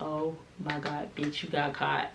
Oh my god, bitch, you got caught.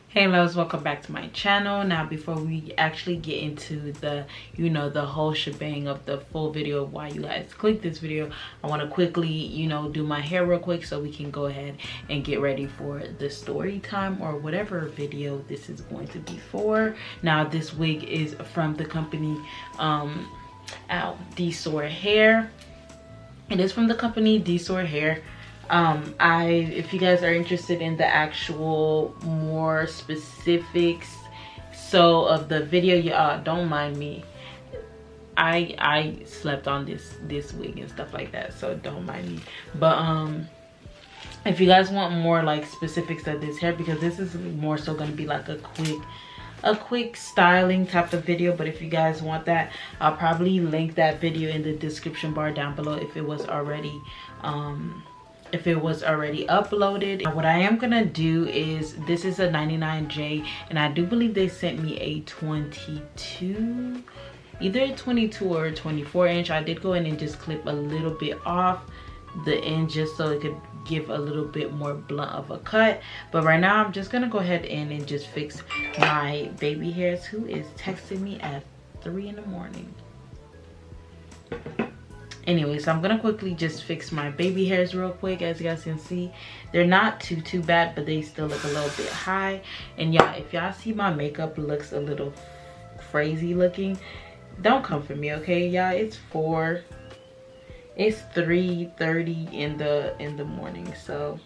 Hey loves, welcome back to my channel. Now before we actually get into the the whole shebang of the full video of why you guys click this video, I want to quickly do my hair real quick so we can go ahead and get ready for the story time or whatever video this is going to be for. Now this wig is from the company Dsoar Hair. It is from the company Dsoar Hair. If you guys are interested in the actual more specifics of the video, y'all don't mind me. I slept on this wig and stuff like that, so don't mind me. But if you guys want more like specifics of this hair, because this is more so going to be like a quick styling type of video, but if you guys want that, I'll probably link that video in the description bar down below if it was already uploaded. What I am gonna do is, this is a 99J and I do believe they sent me a 22, either a 22 or a 24 inch. I did go in and just clip a little bit off the end just so it could give a little bit more blunt of a cut. But right now I'm just gonna go ahead in and just fix my baby hairs, who is texting me at 3 in the morning. Anyway, so I'm gonna quickly just fix my baby hairs real quick. As you guys can see, they're not too bad, but they still look a little bit high. And y'all, if y'all see my makeup looks a little crazy looking, don't come for me, okay y'all? It's 3:30 in the morning, so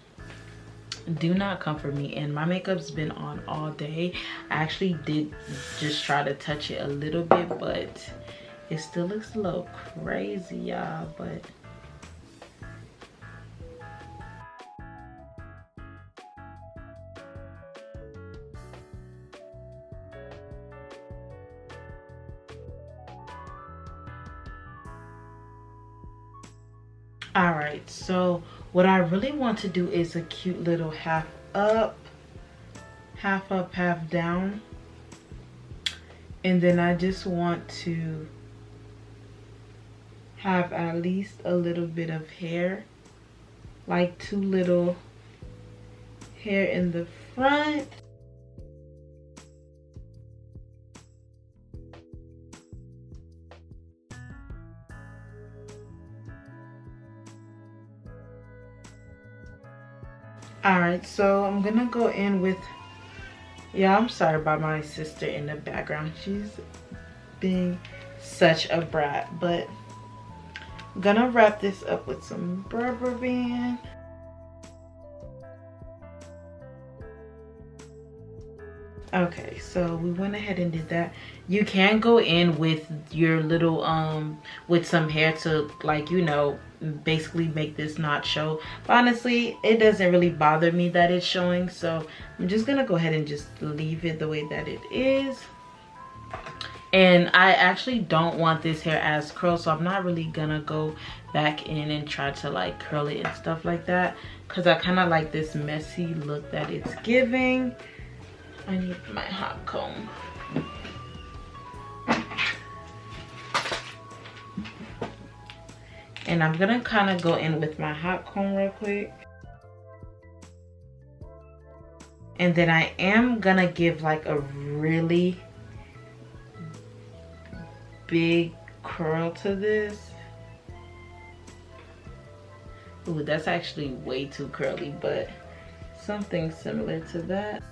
do not come for me. And my makeup's been on all day. I actually did just try to touch it a little bit, but it still looks a little crazy, y'all. But all right, so what I really want to do is a cute little half up, half down. And then I just want to have at least a little bit of hair, like 2 little hair in the front. All right, so I'm gonna go in with, yeah, I'm sorry about my sister in the background. She's being such a brat, but I'm gonna wrap this up with some rubber band. Okay, so we went ahead and did that. You can go in with your little with some hair to, like, basically make this not show. But honestly, it doesn't really bother me that it's showing, so I'm just gonna go ahead and just leave it the way that it is. And I actually don't want this hair as curled, so I'm not really gonna go back in and try to like curl it and stuff like that, because I kind of like this messy look that it's giving. I need my hot comb. And I'm gonna kind of go in with my hot comb real quick. And then I am gonna give like a really big curl to this. Ooh, that's actually way too curly, but something similar to that.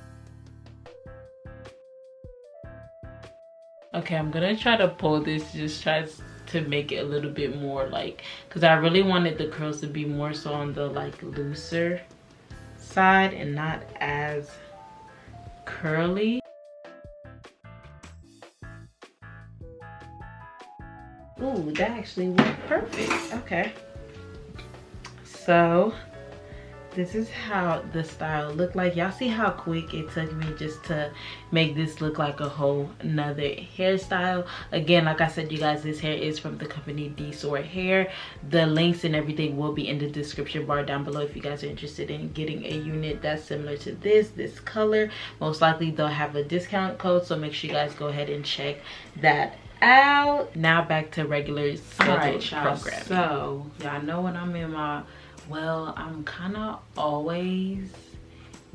Okay, I'm gonna try to pull this, just try to make it a little bit more like, because I really wanted the curls to be more so on the like looser side and not as curly. Ooh, that actually worked perfect. Okay, so this is how the style looked like. Y'all see how quick it took me just to make this look like a whole nother hairstyle. Again, like I said, you guys, this hair is from the company Dsoar Hair. The links and everything will be in the description bar down below if you guys are interested in getting a unit that's similar to this color. Most likely they'll have a discount code, so make sure you guys go ahead and check that out. Now back to regular scheduled program. So y'all know when I'm in my, well, I'm kind of always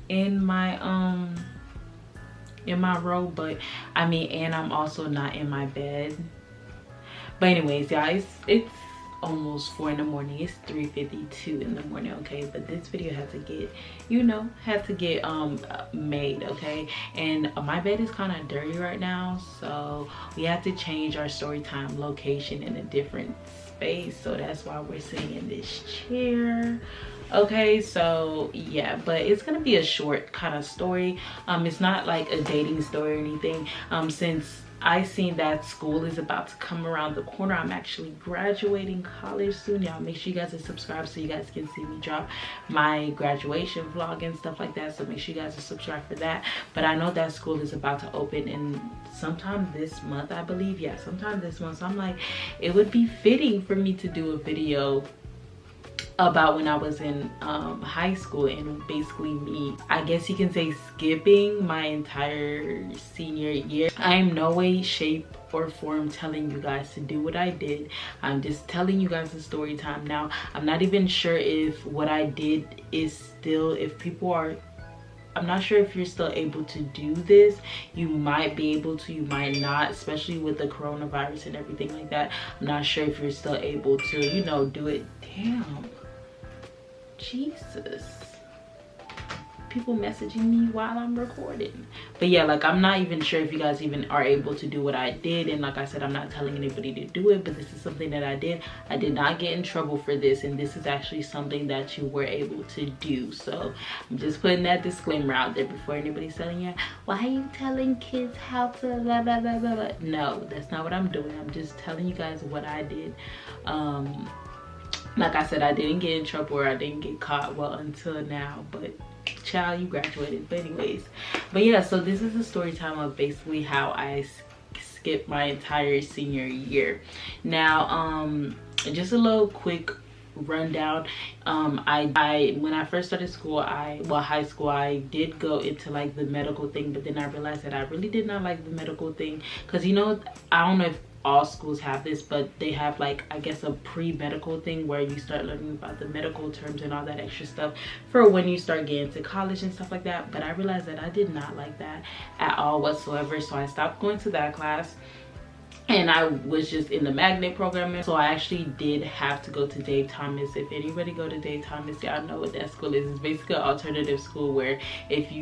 in my robe, but I mean, and I'm also not in my bed. But anyways, y'all, it's almost 4 in the morning. It's 3:52 in the morning, okay? But this video had to get, you know, made, okay? And my bed is kind of dirty right now, so we have to change our story time location in a different space, so that's why we're sitting in this chair. Okay, so yeah, but it's gonna be a short kind of story. It's not like a dating story or anything. Since I seen that school is about to come around the corner, I'm actually graduating college soon. Y'all make sure you guys are subscribed so you guys can see me drop my graduation vlog and stuff like that, so make sure you guys are subscribed for that. But I know that school is about to open in sometime this month, I believe. Yeah, sometime this month. So I'm like, it would be fitting for me to do a video about when I was in high school, and basically me, I guess you can say, skipping my entire senior year. I am no way, shape or form telling you guys to do what I did. I'm just telling you guys the story time. Now, I'm not even sure if what I did is still, if people are, I'm not sure if you're still able to do this. You might be able to, you might not, especially with the coronavirus and everything like that. I'm not sure if you're still able to, you know, do it. Damn, Jesus, people messaging me while I'm recording. But yeah, like, I'm not even sure if you guys even are able to do what I did. And like I said, I'm not telling anybody to do it, but this is something that I did. I did not get in trouble for this, and this is actually something that you were able to do. So I'm just putting that disclaimer out there before anybody's telling you, why are you telling kids how to blah blah blah blah blah. No, that's not what I'm doing. I'm just telling you guys what I did. Like I said, I didn't get in trouble or I didn't get caught, well, until now, but child, you graduated. But anyways, but yeah, so this is a story time of basically how I skipped my entire senior year. Now, just a little quick rundown. I when I first started school, high school, I did go into like the medical thing, but then I realized that I really did not like the medical thing, because, you know, I don't know if all schools have this, but they have, like, I guess a pre-medical thing where you start learning about the medical terms and all that extra stuff for when you start getting to college and stuff like that. But I realized that I did not like that at all whatsoever, so I stopped going to that class and I was just in the magnet program. So I actually did have to go to Dave Thomas. If anybody go to Dave Thomas, y'all know what that school is. It's basically an alternative school where if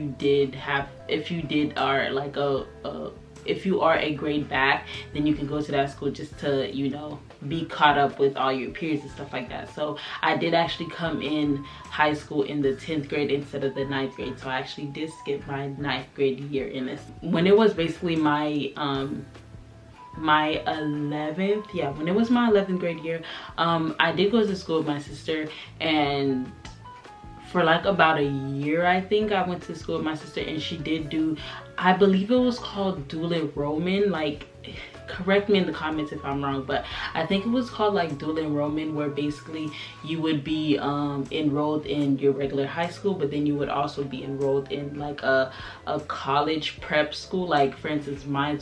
you are a grade back, then you can go to that school just to, you know, be caught up with all your peers and stuff like that. So I did actually come in high school in the 10th grade instead of the 9th grade. So I actually did skip my 9th grade year in this. When it was basically my 11th, yeah, when it was my 11th grade year, I did go to school with my sister, and for like about a year, I think, I went to school with my sister, and she did do, I believe it was called dual enrollment. Like, correct me in the comments if I'm wrong, but I think it was called like dual enrollment, where basically you would be enrolled in your regular high school, but then you would also be enrolled in like a college prep school. Like, for instance, mine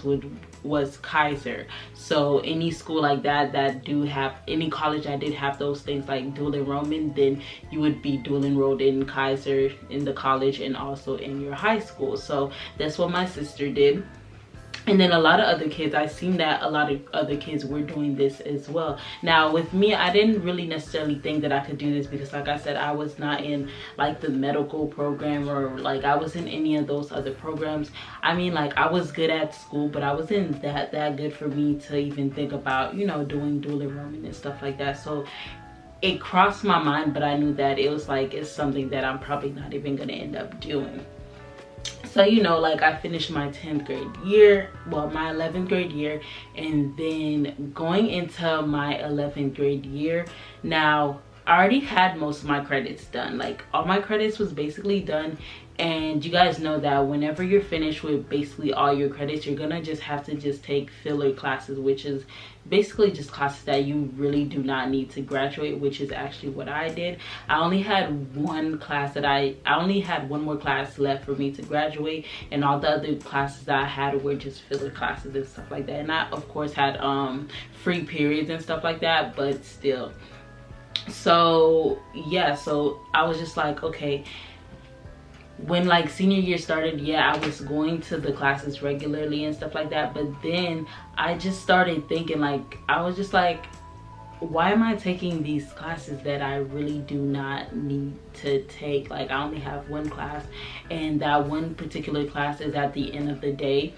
was Kaiser. So any school like that do have, any college that did have those things like dual enrollment, then you would be dual enrolled in Kaiser, in the college, and also in your high school. So that's what my sister did. And then a lot of other kids, I seen that a lot of other kids were doing this as well. Now with me, I didn't really necessarily think that I could do this, because like I said, I was not in like the medical program, or like I wasn't in any of those other programs. I mean, like, I was good at school, but I wasn't that good for me to even think about, you know, doing dual enrollment and stuff like that. So it crossed my mind, but I knew that it was like, it's something that I'm probably not even gonna end up doing. So, you know, like, I finished my 10th grade year, well, my 11th grade year, and then going into my 11th grade year, now I already had most of my credits done. Like all my credits was basically done. And you guys know that whenever you're finished with basically all your credits, you're gonna just have to just take filler classes, which is basically just classes that you really do not need to graduate, which is actually what I did. I only had one class that I only had one more class left for me to graduate, and all the other classes that I had were just filler classes and stuff like that. And I of course had free periods and stuff like that, but still. So yeah, so I was just like, okay, when like senior year started, yeah, I was going to the classes regularly and stuff like that, but then I just started thinking, like, I was just like, why am I taking these classes that I really do not need to take? Like, I only have one class, and that one particular class is at the end of the day.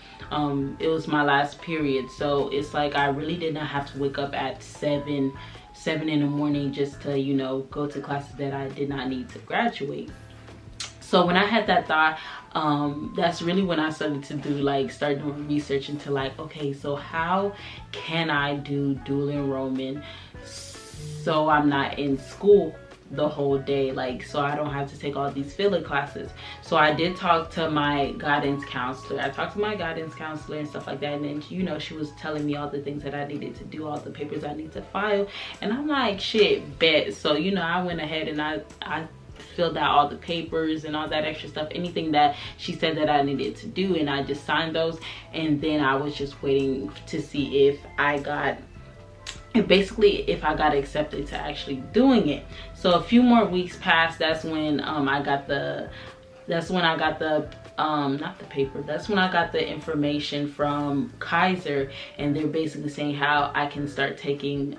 It was my last period, so it's like I really did not have to wake up at 7 in the morning just to, you know, go to classes that I did not need to graduate. So when I had that thought, that's really when I started to start doing research into like, okay, so how can I do dual enrollment so I'm not in school the whole day, like, so I don't have to take all these filler classes. So I did talk to my guidance counselor. I talked to my guidance counselor and stuff like that, and then, you know, she was telling me all the things that I needed to do, all the papers I need to file, and I'm like, shit, bet. So, you know, I went ahead and I filled out all the papers and all that extra stuff, anything that she said that I needed to do, and I just signed those. And then I was just waiting to see if I got accepted to actually doing it. So a few more weeks passed. That's when I got the information from Kaiser, and they're basically saying how I can start taking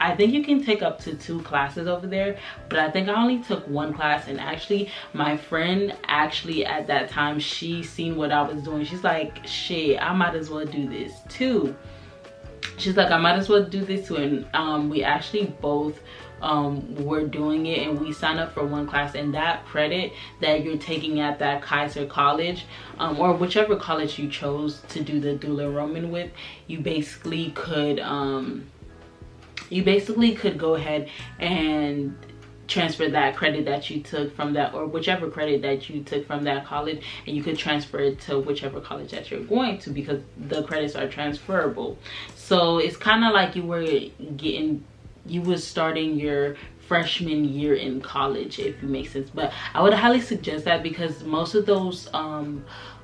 I think you can take up to 2 classes over there, but I think I only took 1 class. And actually my friend actually at that time, she seen what I was doing. She's like, shit, I might as well do this too. She's like, I might as well do this too. And we actually both were doing it, and we signed up for 1 class. And that credit that you're taking at that Kaiser college, or whichever college you chose to do the dual enrollment with, you basically could go ahead and transfer that credit that you took from that, or whichever credit that you took from that college, and you could transfer it to whichever college that you're going to, because the credits are transferable. So it's kind of like you were starting your freshman year in college, if it makes sense. But I would highly suggest that, because most of those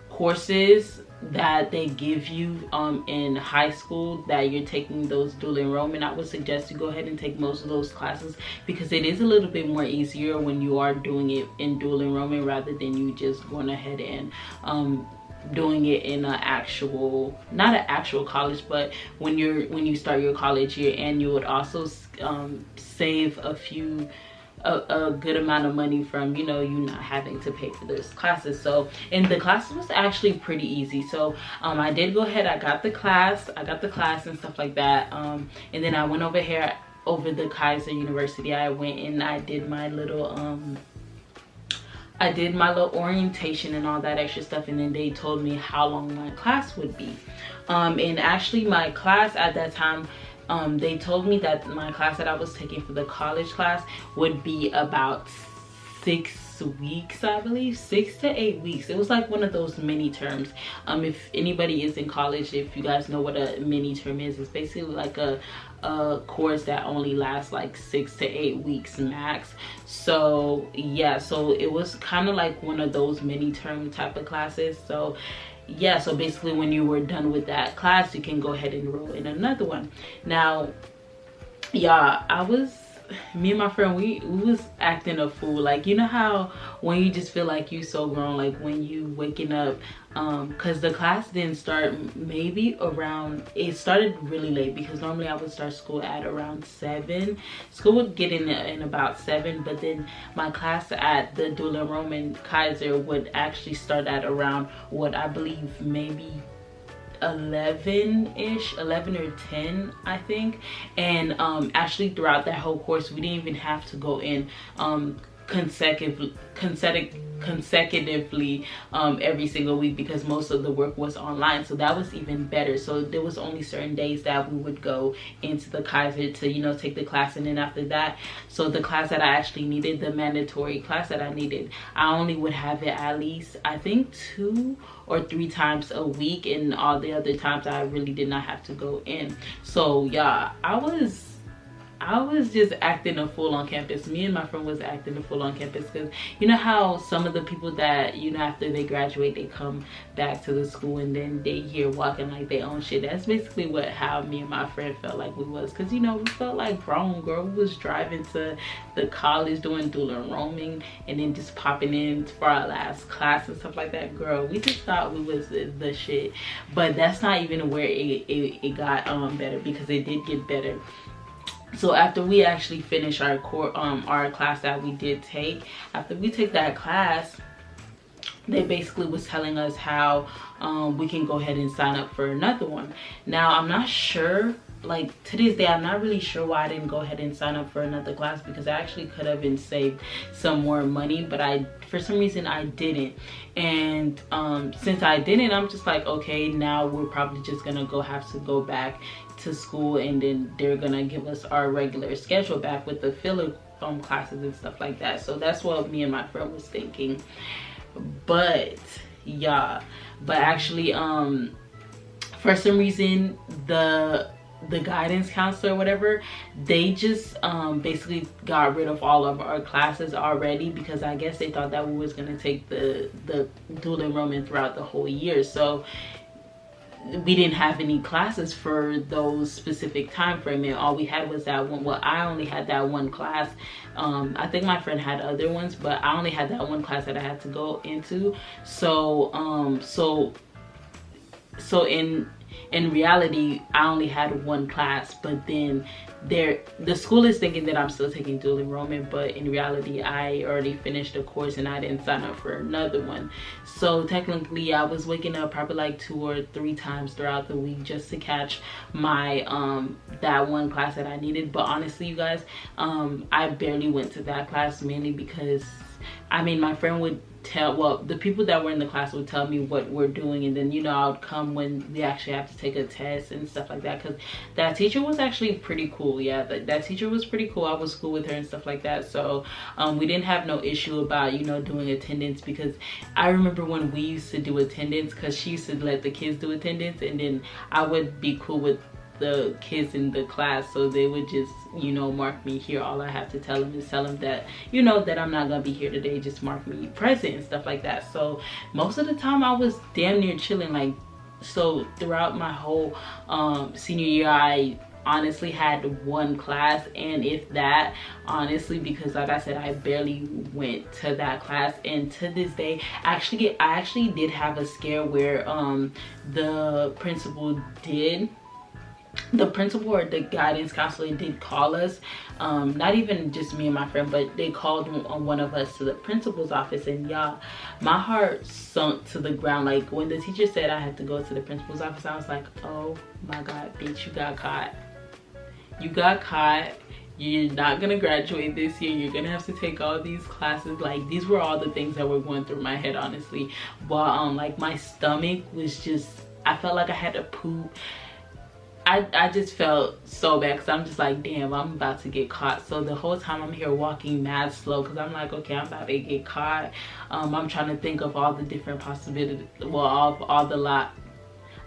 courses that they give you in high school that you're taking those dual enrollment, I would suggest you go ahead and take most of those classes, because it is a little bit more easier when you are doing it in dual enrollment rather than you just going ahead and doing it in not an actual college, but when you start your college year. And you would also save a good amount of money from, you know, you not having to pay for those classes. So, and the class was actually pretty easy. So I did go ahead, I got the class and stuff like that, and then I went over the Kaiser University. I went and I did my little orientation and all that extra stuff, and then they told me how long my class would be. And actually my class at that time, they told me that my class that I was taking for the college class would be about 6 weeks, I believe, 6 to 8 weeks. It was like one of those mini terms. If anybody is in college, if you guys know what a mini term is, it's basically like a course that only lasts like 6 to 8 weeks max. So yeah, so it was kind of like one of those mini term type of classes. So yeah, so basically when you were done with that class, you can go ahead and enroll in another one. Now, yeah, me and my friend, we was acting a fool. Like, you know how when you just feel like you so grown, like when you waking up, because the class didn't start it started really late, because normally I would start school at around 7. School would get in about 7, but then my class at the dual enrollment Kaiser would actually start at around, what I believe, maybe 11 or 10, I think. And actually throughout that whole course, we didn't even have to go in consecutively every single week, because most of the work was online. So that was even better. So there was only certain days that we would go into the Kaiser to, you know, take the class, and then after that, so the class that I actually needed, the mandatory class that I needed, I only would have it at least, I think, 2 or 3 times a week, and all the other times I really did not have to go in. So yeah, I was just acting a fool on campus. Me and my friend was acting a fool on campus, because you know how some of the people that, you know, after they graduate, they come back to the school and then they here walking like they own shit. That's basically how me and my friend felt like we was, because, you know, we felt like grown, girl. We was driving to the college, doing dual enrollment, and then just popping in for our last class and stuff like that. Girl, we just thought we was the shit. But that's not even where it got better, because it did get better. So after we actually finished our class that we did take, after we took that class, they basically was telling us how we can go ahead and sign up for another one. Now, I'm not sure, like to this day, I'm not really sure why I didn't go ahead and sign up for another class, because I actually could have been saved some more money, but for some reason I didn't. And since I didn't, I'm just like, okay, now we're probably just gonna have to go back to school, and then they're gonna give us our regular schedule back with the filler classes and stuff like that. So that's what me and my friend was thinking. But yeah, but actually for some reason the guidance counselor or whatever, they just basically got rid of all of our classes already, because I guess they thought that we was gonna take the dual enrollment throughout the whole year. So we didn't have any classes for those specific time frame, and all we had was that one. Well, I only had that one class. I think my friend had other ones, but I only had that one class that I had to go into. So so in reality, I only had one class. But then the school is thinking that I'm still taking dual enrollment, but in reality I already finished the course and I didn't sign up for another one. So technically I was waking up probably like 2 or 3 times throughout the week just to catch my that one class that I needed. But honestly, you guys, I barely went to that class, mainly because, I mean, my friend would the people that were in the class would tell me what we're doing, and then, you know, I would come when we actually have to take a test and stuff like that, because that teacher was actually pretty cool. Yeah, that teacher was pretty cool. I was cool with her and stuff like that. So we didn't have no issue about, you know, doing attendance, because I remember when we used to do attendance, because she used to let the kids do attendance, and then I would be cool with the kids in the class, so they would just, you know, mark me here. All I have to tell them is tell them that, you know, that I'm not gonna be here today, just mark me present and stuff like that. So most of the time I was damn near chilling. Like, so throughout my whole senior year, I honestly had one class, and if that, honestly, because like I said, I barely went to that class. And to this day, I actually did have a scare where the principal or the guidance counselor did call us, not even just me and my friend, but they called one of us to the principal's office. And y'all, my heart sunk to the ground. Like, when the teacher said I had to go to the principal's office, I was like, oh my god, bitch, you got caught. You got caught. You're not gonna graduate this year. You're gonna have to take all these classes. Like, these were all the things that were going through my head, honestly. But like, my stomach was just, I felt like I had to poop. I just felt so bad, because I'm just like, damn, I'm about to get caught. So the whole time I'm here walking mad slow, because I'm like, okay, I'm about to get caught. I'm trying to think of all the different possibilities, well,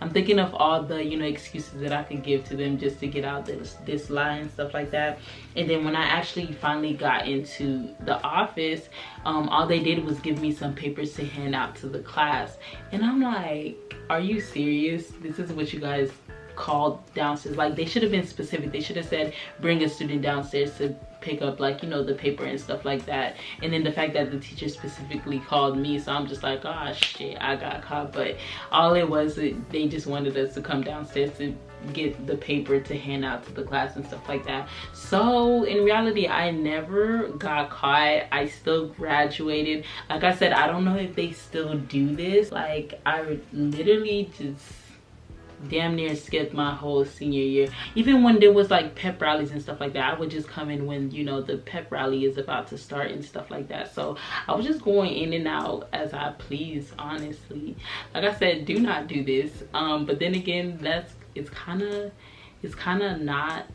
I'm thinking of all the, you know, excuses that I could give to them just to get out this lie and stuff like that. And then when I actually finally got into the office, all they did was give me some papers to hand out to the class. And I'm like, are you serious? This is what you guys called downstairs? Like, they should have been specific. They should have said, bring a student downstairs to pick up, like, you know, the paper and stuff like that. And then the fact that the teacher specifically called me, so I'm just like, oh shit, I got caught. But all it was, they just wanted us to come downstairs to get the paper to hand out to the class and stuff like that. So in reality, I never got caught. I still graduated. Like I said, I don't know if they still do this. Like, I literally just damn near skipped my whole senior year. Even when there was like pep rallies and stuff like that, I would just come in when, you know, the pep rally is about to start and stuff like that. So I was just going in and out as I please, honestly. Like I said, do not do this. But then again, it's kind of not,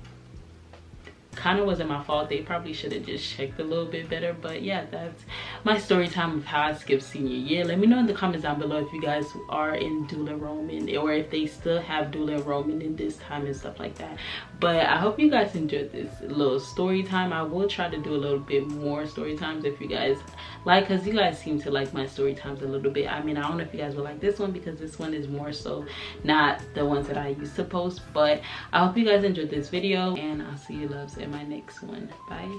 kind of wasn't my fault. They probably should have just checked a little bit better. But yeah, that's my story time of how I skipped senior year. Let me know in the comments down below if you guys are in dual enrollment, or if they still have dual enrollment in this time and stuff like that. But I hope you guys enjoyed this little story time. I will try to do a little bit more story times if you guys like, because you guys seem to like my story times a little bit. I mean, I don't know if you guys will like this one, because this one is more so not the ones that I used to post. But I hope you guys enjoyed this video, and I'll see you loves in my next one. Bye.